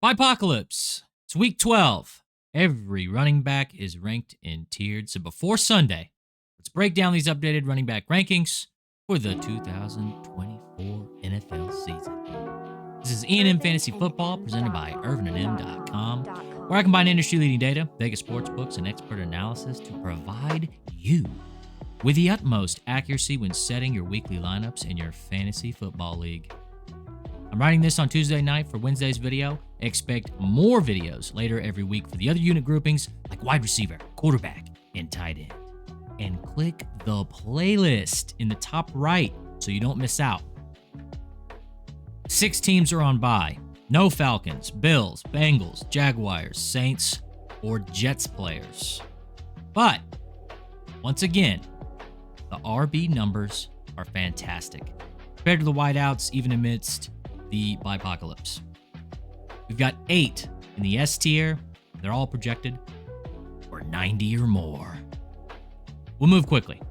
BYEpocalypse. It's week 12. Every running back is ranked and tiered. So before Sunday, let's break down these updated running back rankings for the 2024 NFL season. This is E&M Fantasy Football presented by ErvinandM.com, where I combine industry-leading data, Vegas sportsbooks, and expert analysis to provide you with the utmost accuracy when setting your weekly lineups in your fantasy football league. I'm writing this on Tuesday night for Wednesday's video. Expect more videos later every week for the other unit groupings like wide receiver, quarterback, and tight end. And click the playlist in the top right so you don't miss out. 6 teams are on bye. No Falcons, Bills, Bengals, Jaguars, Saints, or Jets players. But, once again, the RB numbers are fantastic compared to the wideouts, even amidst the BYEpocalypse. We've got 8 in the S tier. They're all projected for 90 or more. We'll move quickly.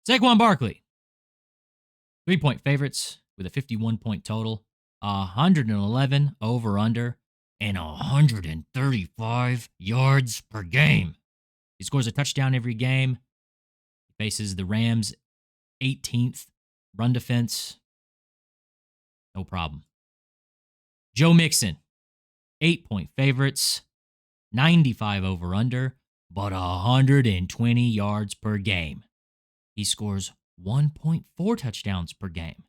Saquon Barkley, 3-point favorites with a 51-point total, 111 over/under, and 135 yards per game. He scores a touchdown every game. He faces the Rams' 18th run defense. No problem. Joe Mixon, 8-point favorites, 95 over/under, but 120 yards per game. He scores 1.4 touchdowns per game.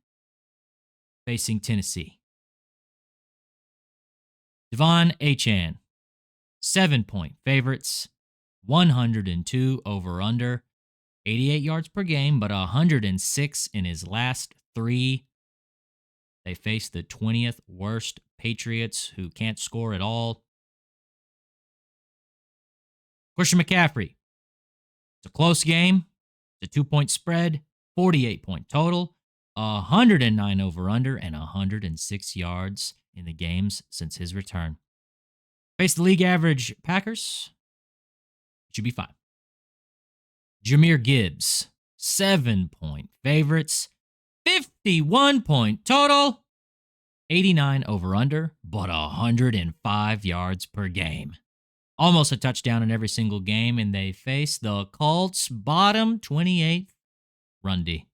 Facing Tennessee. Devon Achane, 7-point favorites, 102 over/under, 88 yards per game, but 106 in his last 3. They face the 20th worst Patriots, who can't score at all. Christian McCaffrey. It's a close game. It's a 2-point spread, 48-point total, 109 over/under, and 106 yards in the games since his return. Face the league average Packers. It should be fine. Jahmyr Gibbs, 7-point favorites, 51-point total, 89 over/under, but 105 yards per game. Almost a touchdown in every single game, and they face the Colts' bottom 28th run D.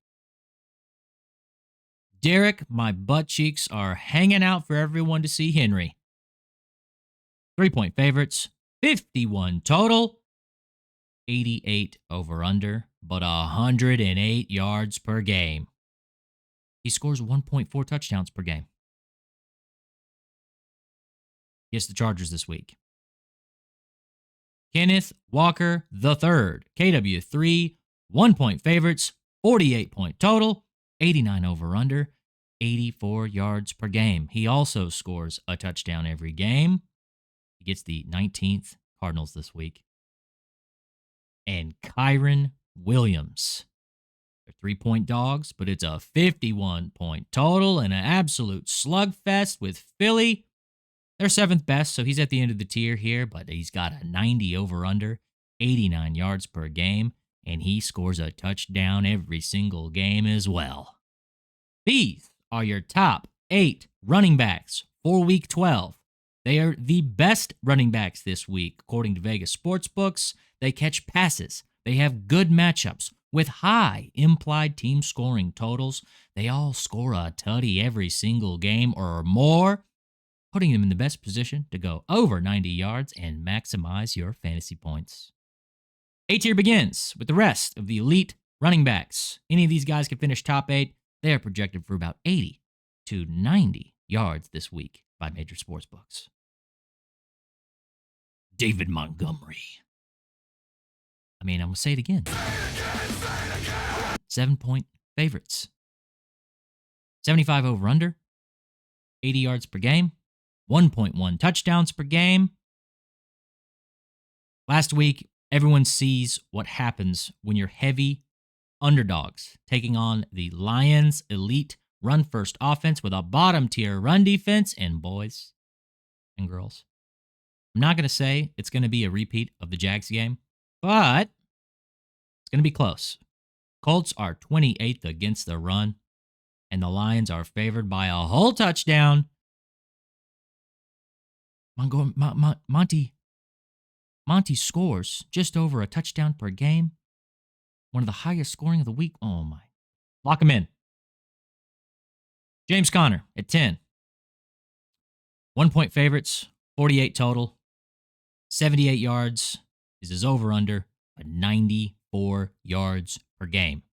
Derek, my butt cheeks are hanging out for everyone to see Henry. 3-point favorites, 51 total, 88 over/under, but 108 yards per game. He scores 1.4 touchdowns per game. Against the Chargers this week. Kenneth Walker III, KW3, 1-point favorites, 48-point total, 89 over/under, 84 yards per game. He also scores a touchdown every game. He gets the 19th Cardinals this week. And Kyron Williams. They're 3-point dogs, but it's a 51-point total and an absolute slugfest with Philly. They're 7th best, so he's at the end of the tier here, but he's got a 90 over/under, 89 yards per game, and he scores a touchdown every single game as well. These are your top 8 running backs for Week 12. They are the best running backs this week, according to Vegas sportsbooks. They catch passes. They have good matchups with high implied team scoring totals. They all score a tutty every single game or more, putting them in the best position to go over 90 yards and maximize your fantasy points. A tier begins with the rest of the elite running backs. Any of these guys can finish top 8. They are projected for about 80 to 90 yards this week by major sportsbooks. David Montgomery. I'm going to say it again. 7-point favorites. 75 over/under, 80 yards per game, 1.1 touchdowns per game. Last week, everyone sees what happens when you're heavy underdogs taking on the Lions' elite run-first offense with a bottom-tier run defense. And boys and girls, I'm not going to say it's going to be a repeat of the Jags game, but it's going to be close. Colts are 28th against the run, and the Lions are favored by a whole touchdown. Monty scores just over a touchdown per game. One of the highest scoring of the week. Oh, my. Lock him in. James Conner at 10. 1 point favorites, 48 total. 78 yards is his over-under, but 94 yards per game.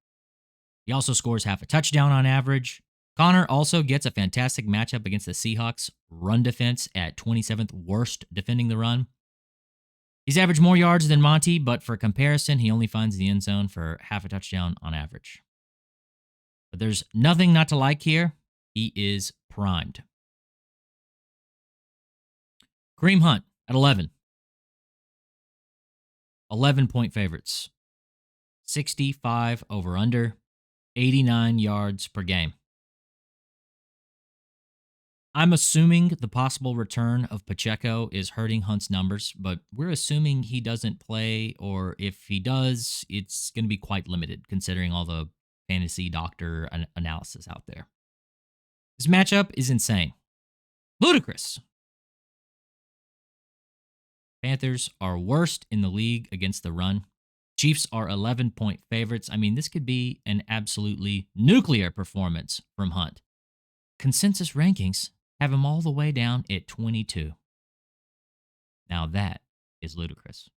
He also scores half a touchdown on average. Conner also gets a fantastic matchup against the Seahawks run defense at 27th worst defending the run. He's averaged more yards than Monty, but for comparison, he only finds the end zone for half a touchdown on average. But there's nothing not to like here. He is primed. Kareem Hunt at 11. 11-point favorites. 65 over-under. 89 yards per game. I'm assuming the possible return of Pacheco is hurting Hunt's numbers, but we're assuming he doesn't play, or if he does, it's going to be quite limited considering all the fantasy doctor analysis out there. This matchup is insane. Ludicrous. Panthers are worst in the league against the run. Chiefs are 11-point favorites. I mean, this could be an absolutely nuclear performance from Hunt. Consensus rankings have him all the way down at 22. Now that is ludicrous.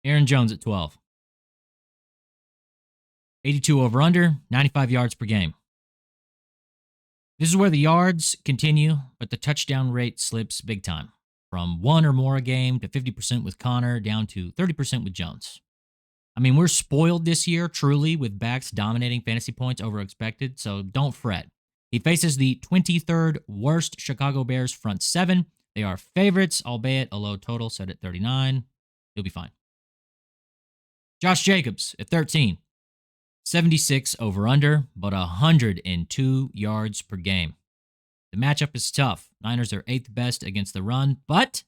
Aaron Jones at 12. 82 over-under, 95 yards per game. This is where the yards continue, but the touchdown rate slips big time. From 1 or more a game to 50% with Conner down to 30% with Jones. I mean, we're spoiled this year, truly, with backs dominating fantasy points over expected, so don't fret. He faces the 23rd worst Chicago Bears front seven. They are favorites, albeit a low total set at 39. He'll be fine. Josh Jacobs at 13. 76 over-under, but 102 yards per game. The matchup is tough. Niners are 8th best against the run, but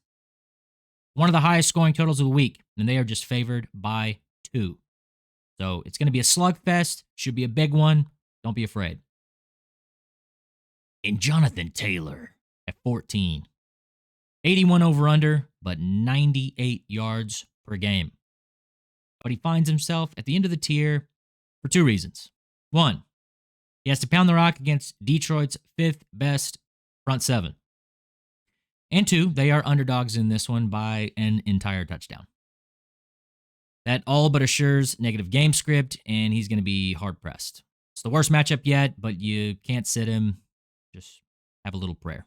one of the highest scoring totals of the week, and they are just favored by 2. So it's going to be a slugfest. Should be a big one. Don't be afraid. And Jonathan Taylor at 14. 81 over-under, but 98 yards per game. But he finds himself at the end of the tier for 2 reasons. 1, he has to pound the rock against Detroit's 5th best front 7. And 2, they are underdogs in this one by an entire touchdown. That all but assures negative game script, and he's going to be hard-pressed. It's the worst matchup yet, but you can't sit him. Just have a little prayer.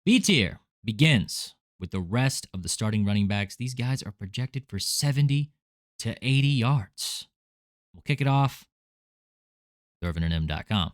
B tier begins with the rest of the starting running backs. These guys are projected for 70 to 80 yards. We'll kick it off with ErvinandM.com.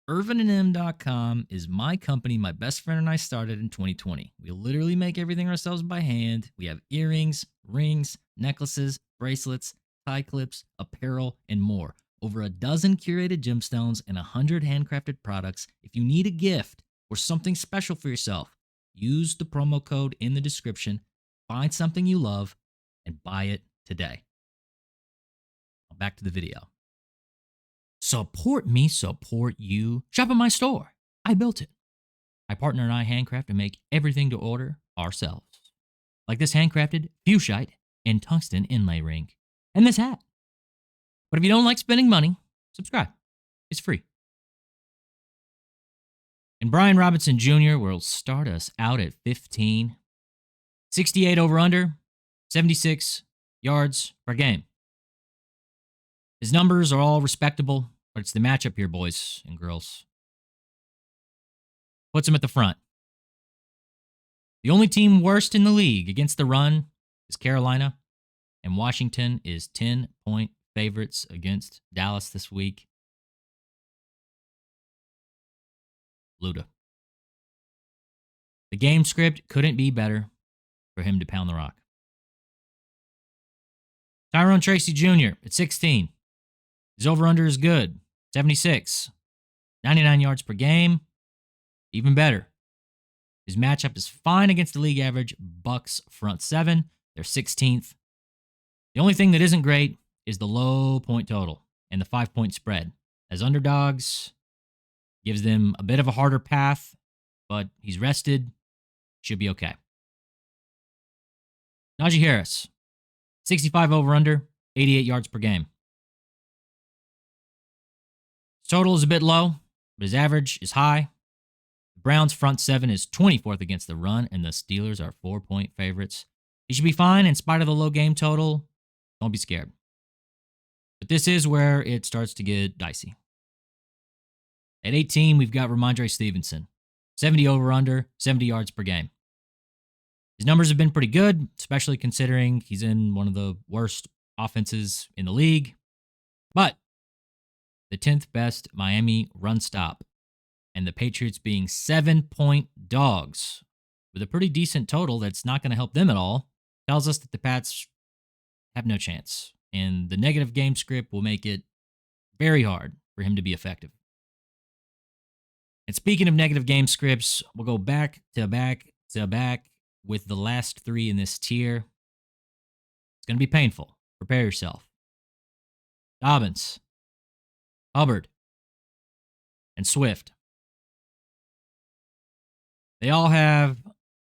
ErvinandM.com is my company my best friend and I started in 2020. We literally make everything ourselves by hand. We have earrings, rings, necklaces, bracelets, tie clips, apparel, and more. Over a dozen curated gemstones and 100 handcrafted products. If you need a gift or something special for yourself, use the promo code in the description, find something you love, and buy it today. Now back to the video. Support me, support you. Shop at my store. I built it. My partner and I handcraft and make everything to order ourselves. Like this handcrafted fuchsite and tungsten inlay ring. And this hat. But if you don't like spending money, subscribe. It's free. And Brian Robinson Jr. will start us out at 15. 68 over-under, 76 yards per game. His numbers are all respectable, but it's the matchup here, boys and girls. Puts him at the front. The only team worst in the league against the run is Carolina, and Washington is 10-point favorites against Dallas this week. Luda. The game script couldn't be better for him to pound the rock. Tyrone Tracy Jr. at 16. His over-under is good. 76. 99 yards per game. Even better. His matchup is fine against the league average Bucks front 7. They're 16th. The only thing that isn't great is the low point total and the 5-point spread. As underdogs, gives them a bit of a harder path, but he's rested. Should be okay. Najee Harris, 65 over under, 88 yards per game. His total is a bit low, but his average is high. The Browns' front seven is 24th against the run, and the Steelers are 4-point favorites. He should be fine in spite of the low game total. Don't be scared. But this is where it starts to get dicey. At 18, we've got Ramondre Stevenson, 70 over under, 70 yards per game. His numbers have been pretty good, especially considering he's in one of the worst offenses in the league. But the 10th best Miami run stop, and the Patriots being 7-point dogs with a pretty decent total that's not going to help them at all, tells us that the Pats have no chance. And the negative game script will make it very hard for him to be effective. And speaking of negative game scripts, we'll go back to back to back with the last three in this tier. It's going to be painful. Prepare yourself. Dobbins, Hubbard, and Swift. They all have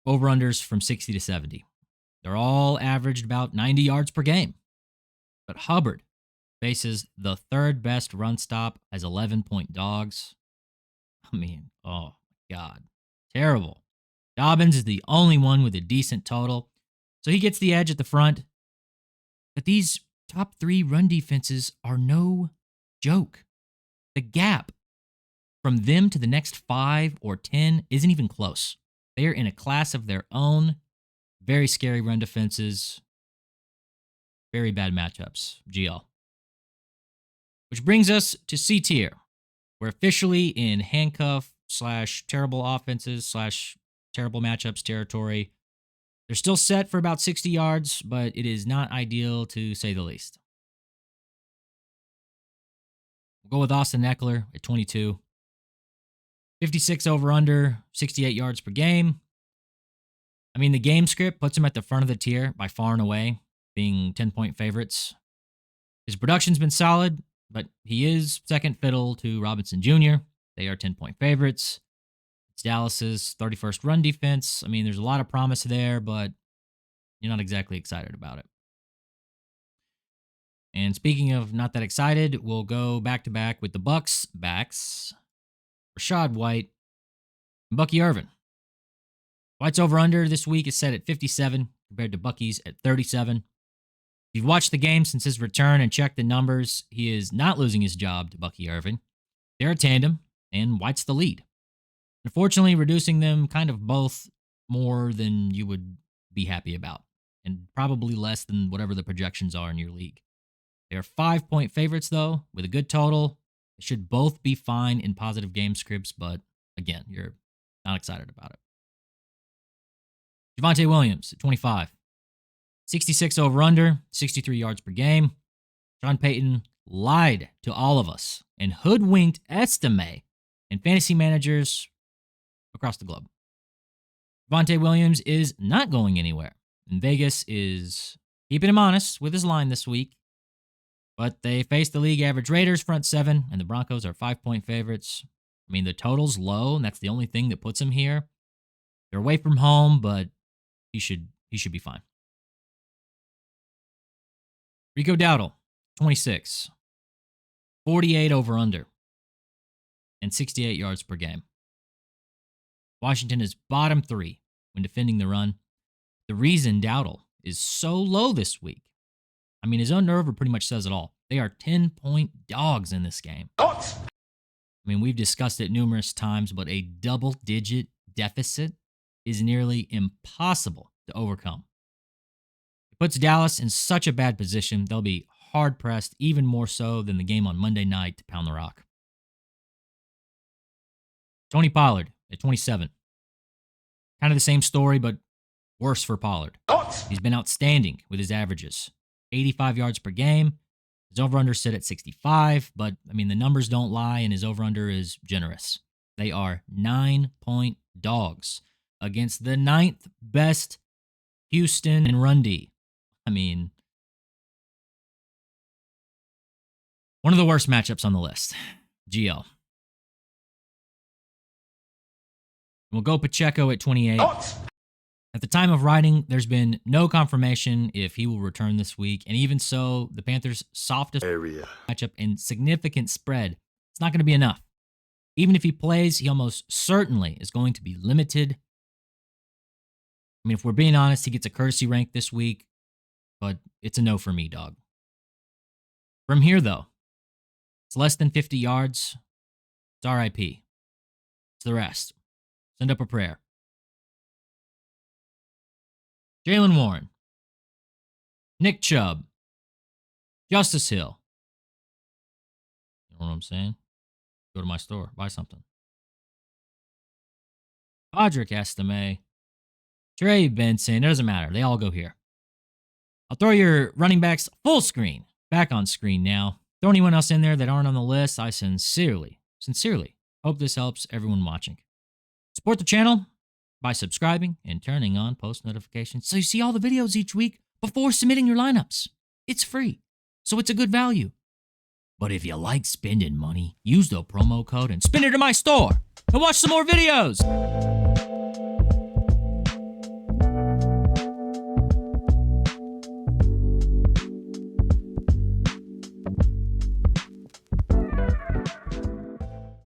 over-unders from 60 to 70. They're all averaged about 90 yards per game. But Hubbard faces the third best run stop as 11-point dogs. I mean, oh my God. Terrible. Dobbins is the only one with a decent total, so he gets the edge at the front. But these top three run defenses are no joke. The gap from them to the next 5 or 10 isn't even close. They are in a class of their own. Very scary run defenses. Very bad matchups. GL. Which brings us to C tier. We're officially in handcuff / terrible offenses / terrible matchups territory. They're still set for about 60 yards, but it is not ideal to say the least. We'll go with Austin Eckler at 22. 56 over under, 68 yards per game. I mean, the game script puts him at the front of the tier by far and away, being 10-point favorites. His production's been solid, but he is second fiddle to Robinson Jr. They are 10-point favorites. It's Dallas's 31st run defense. I mean, there's a lot of promise there, but you're not exactly excited about it. And speaking of not that excited, we'll go back-to-back with the Bucs backs. Rashad White and Bucky Ervin. White's over-under this week is set at 57 compared to Bucky's at 37. If you've watched the game since his return and checked the numbers, he is not losing his job to Bucky Ervin. They're a tandem, and White's the lead. Unfortunately, reducing them kind of both more than you would be happy about, and probably less than whatever the projections are in your league. They are 5-point favorites, though, with a good total. They should both be fine in positive game scripts, but again, you're not excited about it. Javonte Williams at 25. 66 over under, 63 yards per game. Sean Payton lied to all of us and hoodwinked Estime and fantasy managers across the globe. Javonte Williams is not going anywhere, and Vegas is keeping him honest with his line this week. But they face the league average Raiders front seven, and the Broncos are 5-point favorites. I mean, the total's low, and that's the only thing that puts him here. They're away from home, but he should be fine. Rico Dowdle, 26. 48 over under, and 68 yards per game. Washington is bottom 3 when defending the run. The reason Dowdle is so low this week, I mean, his own nerve pretty much says it all. They are 10-point dogs in this game. What? I mean, we've discussed it numerous times, but a double-digit deficit is nearly impossible to overcome. It puts Dallas in such a bad position, they'll be hard-pressed, even more so than the game on Monday night to pound the rock. Tony Pollard at 27. Kind of the same story, but worse for Pollard. What? He's been outstanding with his averages. 85 yards per game. His over-under sit at 65, but, I mean, the numbers don't lie, and his over-under is generous. They are 9-point dogs against the 9th best Houston and run D. I mean, One of the worst matchups on the list. GL. We'll go Pacheco at 28. At the time of writing, there's been no confirmation if he will return this week. And even so, the Panthers' softest matchup and significant spread, it's not going to be enough. Even if he plays, he almost certainly is going to be limited. I mean, if we're being honest, he gets a courtesy rank this week, but it's a no for me, dog. From here, though, it's less than 50 yards. It's RIP. It's the rest. Send up a prayer. Jaylen Warren, Nick Chubb, Justice Hill. You know what I'm saying? Go to my store, buy something. Audric Estime, Trey Benson, it doesn't matter. They all go here. I'll throw your running backs full screen, back on screen now. Throw anyone else in there that aren't on the list. I sincerely hope this helps everyone watching. Support the channel by subscribing and turning on post notifications so you see all the videos each week before submitting your lineups. It's free, so it's a good value. But if you like spending money, use the promo code and spin it in my store and watch some more videos.